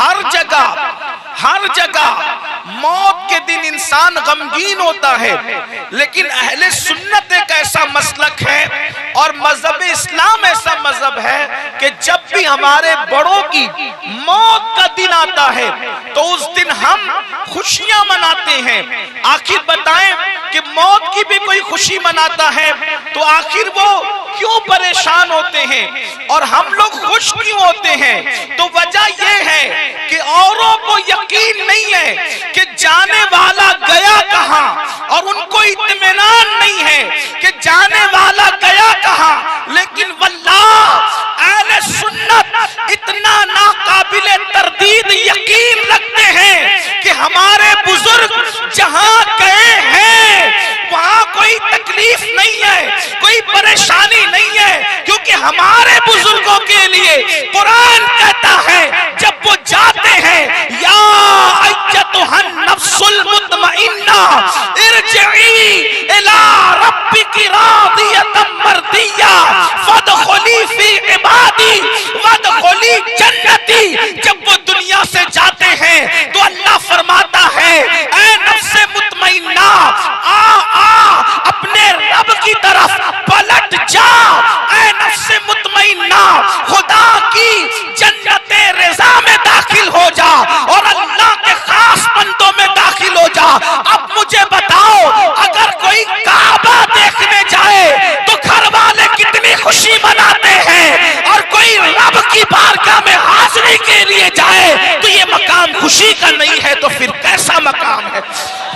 हर जगह मौत के दिन इंसान गमगीन होता है, लेकिन अहले सुन्नत एक ऐसा मसलक है और मजहब इस्लाम ऐसा मजहब है कि जब भी हमारे बड़ों की मौत का दिन आता है तो उस दिन हम खुशियां मनाते हैं। आखिर बताएं कि मौत की भी कोई खुशी मनाता है तो आखिर वो क्यों परेशान होते हैं और हम लोग खुश क्यों होते हैं? तो वजह यह है कि औरों को यकीन नहीं है कि जाने वाला गया कहां, और उनको इत्मीनान नहीं है कि जाने वाला गया कहां। लेकिन वल्लाह अहले सुन्नत इतना नाकाबिले तरदीद यकीन रखते हैं कि हमारे बुजुर्ग जहां गए हैं वहां कोई तकलीफ नहीं है, कोई परेशानी नहीं है, क्योंकि हमारे बुजुर्गों के लिए कुरान कहता है जब वो जाते हैं, या अय्यतुहन नफ्सुल मुतमइन्ना इरजिई इला रब्बिकी रादियतम मर्दिया फदखुली फी इबादी वदखुली जन्नती। जब वो दुनिया से जाते हैं तो अल्लाह फरमाता है, ऐ नफ्से मुतमइन्ना अपने रब की तरफ पलट जा, ऐ नफ्से मुतमइन्ना खुदा की जन्नते रज़ा में दाखिल हो जा और अल्लाह के खास बंदों में दाखिल हो जा। अब मुझे बताओ, अगर कोई काबा देखने जाए तो घर वाले कितनी खुशी मनाते हैं, और कोई रब की बारगाह में हाजिरी के लिए जाए तो ये मकाम खुशी का नहीं है, तो फिर कैसा मकाम है?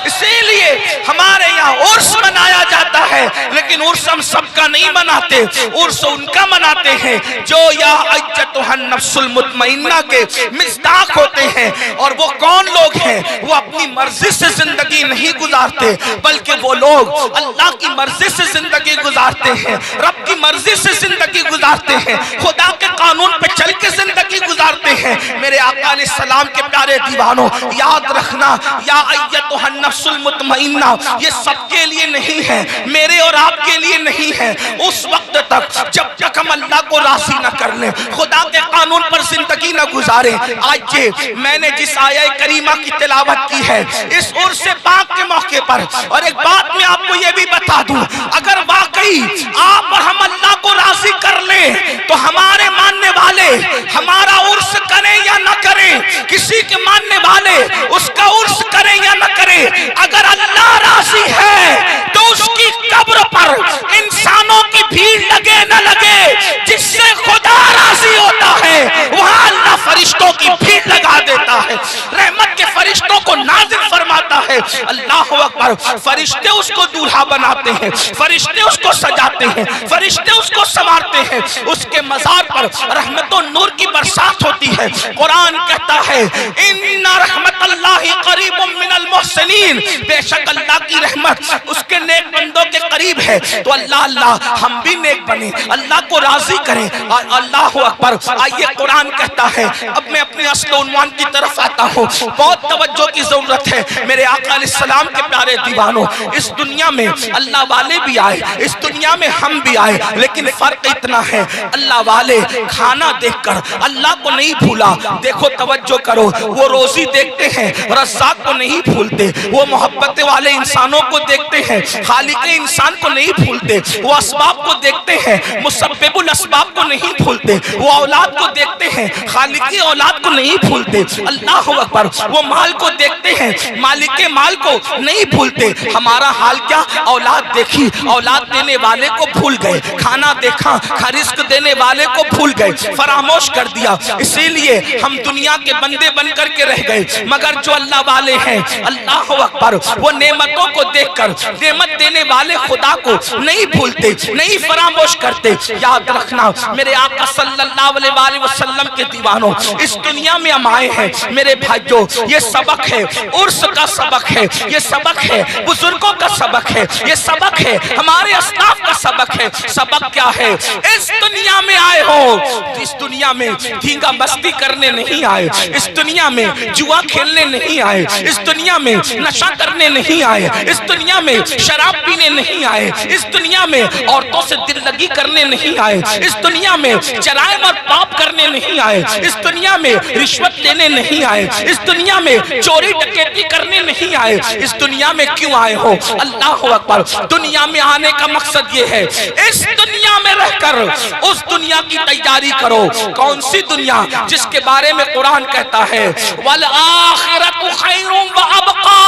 इसीलिए हमारे यहाँ उर्स मनाया जाता है, लेकिन उर्स हम सबका नहीं मनाते, उर्स उनका मनाते हैं जो या अय्यतुहन नफ्सुल मुतमइन्ना के मिज़दाक होते हैं। और वो कौन लोग हैं? वो अपनी मर्जी से जिंदगी नहीं गुजारते, बल्कि वो लोग अल्लाह की मर्जी से जिंदगी गुजारते हैं, रब की मर्जी से जिंदगी गुजारते हैं, खुदा के कानून पे चल के जिंदगी गुजारते हैं। मेरे आका अलैहिस्सलाम के प्यारे दीवानों, याद रखना, या अय्यतुहन नफ्सुल मुतमइन्ना ये सबके लिए नहीं है, मेरे और आपके लिए नहीं है। उस वक्त तक जब तक हम अल्लाह को राजी न कर ले, खुदा के कानून पर जिंदगी न गुजारे। आज ये मैंने जिस आया करीमा की तिलावत की है इस उर्स पाक के मौके पर, और एक बात मैं आपको ये भी बता दूं, अगर वाकई आप और हम अल्लाह को राजी कर ले तो हमारे मानने वाले हमारा उर्स करें या न करें, किसी के मानने वाले उसका उर्स करें या न करें, अगर अल्लाह राजी है तो उसकी कब्र पर इंसानों की भीड़ लगे न लगे, जिससे खुदा राजी होता है वहां अल्लाह फरिश्तों की भीड़ लगा देता है, रहमत के फरिश्तों को नाज़िल फरमाता है। अल्लाहु अकबर। फरिश्ते उसको दूल्हा बनाते हैं, फरिश्ते उसको सजाते हैं, फरिश्ते उसको संवारते हैं, उसके मज़ार पर रहमत और नूर की बरसात होती है। कुरान कहता है, इन्ना रहमतल्लाहि करीबुम मिनल मुहसिनीन, बेशक अल्लाह की रहमत उसके नेक बंदों के करीब है। तो अल्लाह हम भी नेक बने, अल्लाह को राजी करें। अल्लाहु अकबर। आइए कुरान कहता है, अब मैं अपने अस्ल उन्वान की तरफ आता हूँ, बहुत तवज्जो की जरूरत है मेरे आका अलैहिस्सलाम के प्यारे दीवानों। इस दुनिया में अल्लाह वाले भी आए, इस दुनिया में हम भी आए, लेकिन फर्क इतना है, अल्लाह वाले खाना देखकर अल्लाह को नहीं भूला। देखो तवज्जो करो, वो रोजी देखते हैं, रज़्ज़ाक़ को नहीं भूलते, वो मोहब्बत वाले इंसानों को देखते हैं, खालिक इंसान को नहीं भूलते, वो असबाब को देखते हैं, मुसब्बिबुल असबाब को नहीं भूलते, वो औलाद को देखते हैं, खालिक औलाद को नहीं भूलते। अल्लाहु अकबर। वो माल को देखते हैं, मालिक माल को नहीं भूलते। हमारा हाल क्या? औलाद देखी, औलाद देने वाले को भूल गए, खाना देखा, रिज़्क़ देने वाले को भूल गए, फरामोश कर दिया। इसीलिए हम दुनिया के बंदे बन करके रह गए। मगर जो अल्लाह वाले हैं, अल्लाहु अकबर, वो नेमतों को देखकर नेमत देने वाले खुदा को नहीं भूलते, नहीं फरामोश करते। याद रखना मेरे आका सल्लल्लाहु अलैहि वसल्लम के दीवानों, इस दुनिया में हम आए हैं मेरे भाइयों, ये सबक है, उर्स का सबक सबक है, ये सबक है बुजुर्गों का सबक है, ये सबक है हमारे अस्लाफ का सबक है। सबक क्या है? इस दुनिया में आए हो, इस दुनिया में धींगा मस्ती करने नहीं आए, इस दुनिया में जुआ खेलने नहीं आए, इस दुनिया में नशा करने नहीं आए, इस दुनिया में शराब पीने नहीं आए, इस दुनिया में औरतों से दिल लगी करने नहीं आए, इस दुनिया में जराइम और पाप करने नहीं आए, इस दुनिया में रिश्वत लेने नहीं आए, इस दुनिया में चोरी डकैती करने नहीं आए। इस दुनिया में क्यों आए हो? अल्लाह अकबर। दुनिया में आने का मकसद ये है, इस दुनिया में रहकर उस दुनिया की तैयारी करो। कौन सी दुनिया? जिसके बारे में कुरान कहता है वल आखिरतु खैरुम व अबका,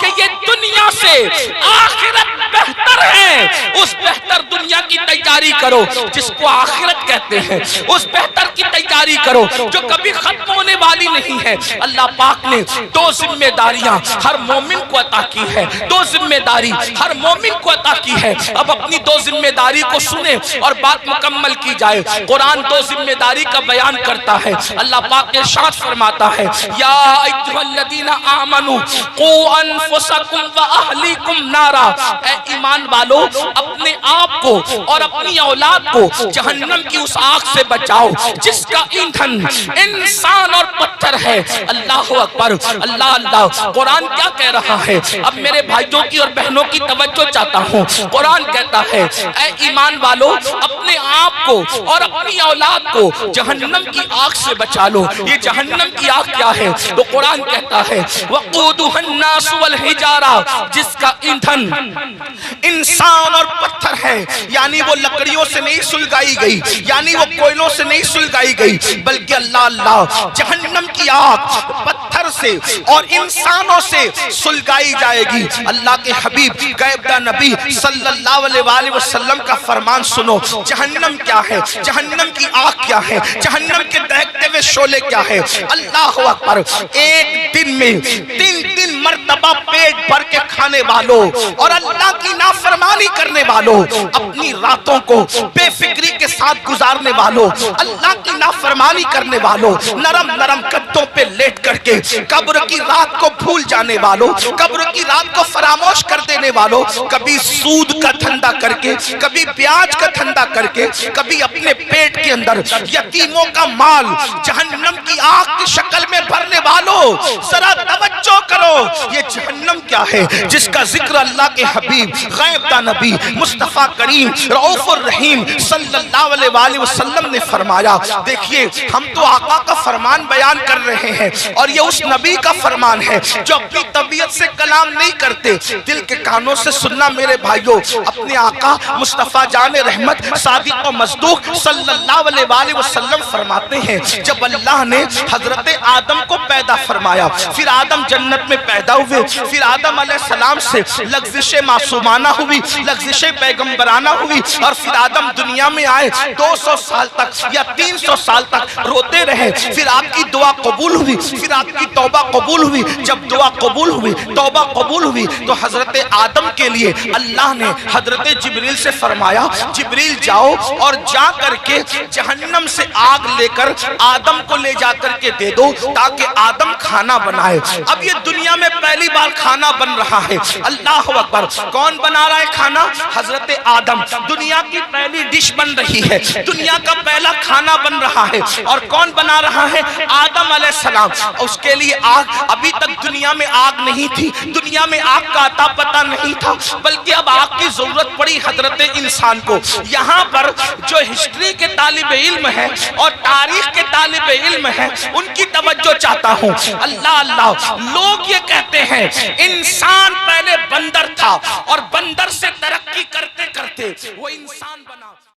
कि ये दुनिया से आखिरत बेहतर है। उस बेहतर दुनिया की तैयारी करो जिसको आखिरत कहते हैं, उस बेहतर की तैयारी करो जो कभी खत्म होने वाली नहीं है। अल्लाह पाक ने दो जिम्मेदारियां हर मोमिन को अता की है, दो जिम्मेदारी हर मोमिन को अता की है। अब अपनी दो जिम्मेदारी को सुने और बात मुकम्मल की जाए। कुरान दो जिम्मेदारी का बयान करता है। अल्लाह पाक इरशाद फरमाता है या अय्युहल्लज़ीना आमनू कू अनफुसकुम व अहलीकुम नारा, ऐ ईमान वालों अपने आप को और अपनी औलाद को जहन्नम की उस आग से बचाओ जिसका ईंधन इंसान और पत्थर है। अल्लाह अकबर, अल्लाह अल्लाह। कुरान क्या कह रहा है? अब मेरे भाइयों की और बहनों की तवज्जो चाहता हूँ। कुरान कहता है ऐ ईमान वालों अपने आप को और अपनी औलाद को जहन्नम की आग से बचा लो। ये जहन्नम की आग क्या है? तो कुरान कहता है वक़ूदुहन्नास वल हिजारा, जिसका ईंधन इंसान और पत्थर है। यानी वो लकड़ियों से नहीं सुलगाई गई, यानी वो कोयलों से नहीं सुलगाई गई, बल्कि अल्लाह अल्लाह जहन्नम की आग पत्थर से और इंसानों से सुलगाई जाएगी। अल्लाह के हबीब गैबदा नबी सल्लल्लाहु अलैहि वसल्लम का फरमान सुनो। जहन्नम क्या है? जहन्नम की आग क्या है? जहन्नम के दहकते हुए शोले क्या है? अल्लाह अकबर। एक दिन में 3 मर्तबा पेट भर के खाने वालों और अल्लाह की नाफरमानी करने वालों, अपनी रातों को बेफिक्री के साथ गुजारने वालों, अल्लाह की नाफरमानी करने वालों, नरम नरम गद्दों पे लेट करके कब्र की रात को भूल जाने वालों, कब्र की रात को फरामोश कर देने वालों, कभी सूद का धंधा करके, कभी ब्याज का धंधा करके, कभी अपने पेट के अंदर यतीमों का माल जहन्नम की आग की शक्ल में भरने वालों, जरा तवज्जो करो। ये जहन्नम क्या है जिसका जिक्र अल्लाह के हबीब गैबदा नबी मुस्तफा करीम रऊफुर रहीम सल्लल्लाहु अलैहि वसल्लम ने फरमाया। देखिए हम तो आका का फरमान बयान कर रहे हैं और ये उस नबी का फरमान है जो अपनी तबीयत से कलाम नहीं करते, दिल के कानों से सुनना मेरे भाइयों। अपने आका मुस्तफा जाने रहमत सादिक और मसदूक सल्लल्लाहु अलैहि वसल्लम फरमाते हैं जब अल्लाह ने हजरत आदम को पैदा फरमाया, फिर आदम जन्नत में पैदा हुए, फिर आदम अलैहिस्सलाम से लग़्ज़िश मासूमाना हुई, लग़्ज़िश पैगंबराना हुई और फिर आदम दुनिया में आए। 200 साल तक या 300 साल तक रोते रहे, फिर आपकी दुआ कबूल हुई, फिर आपकी तौबा कबूल हुई। जब दुआ कबूल हुई, तौबा कबूल हुई, तो हजरत आदम के लिए अल्लाह ने हजरत जिब्रील से फरमाया जिब्रील जाओ और जा करके जहन्नम से आग लेकर आदम को ले जा करके दे दो ताकि आदम खाना बनाए। अब ये दुनिया में पहली बार खाना बन रहा है। अल्लाह अकबर। कौन बना रहा है खाना? हजरत आदम। दुनिया की पहली डिश बन रही है, दुनिया का पहला खाना बन रहा है। और कौन बना रहा है? आदम अलैहिस्सलाम। उसके लिए आग, अभी तक दुनिया में आग नहीं थी, दुनिया में आग का अता पता नहीं था, बल्कि अब आग की जरूरत पड़ी हजरत इंसान को। यहाँ पर जो हिस्ट्री के तालिब इल्म है और तारीख के तालिब इल्म है उनकी तवज्जो चाहता हूँ। अल्लाह अल्लाह। लोग ये कहते हैं इंसान पहले बंदर था और बंदर से तरक्की करते करते वो इंसान बना।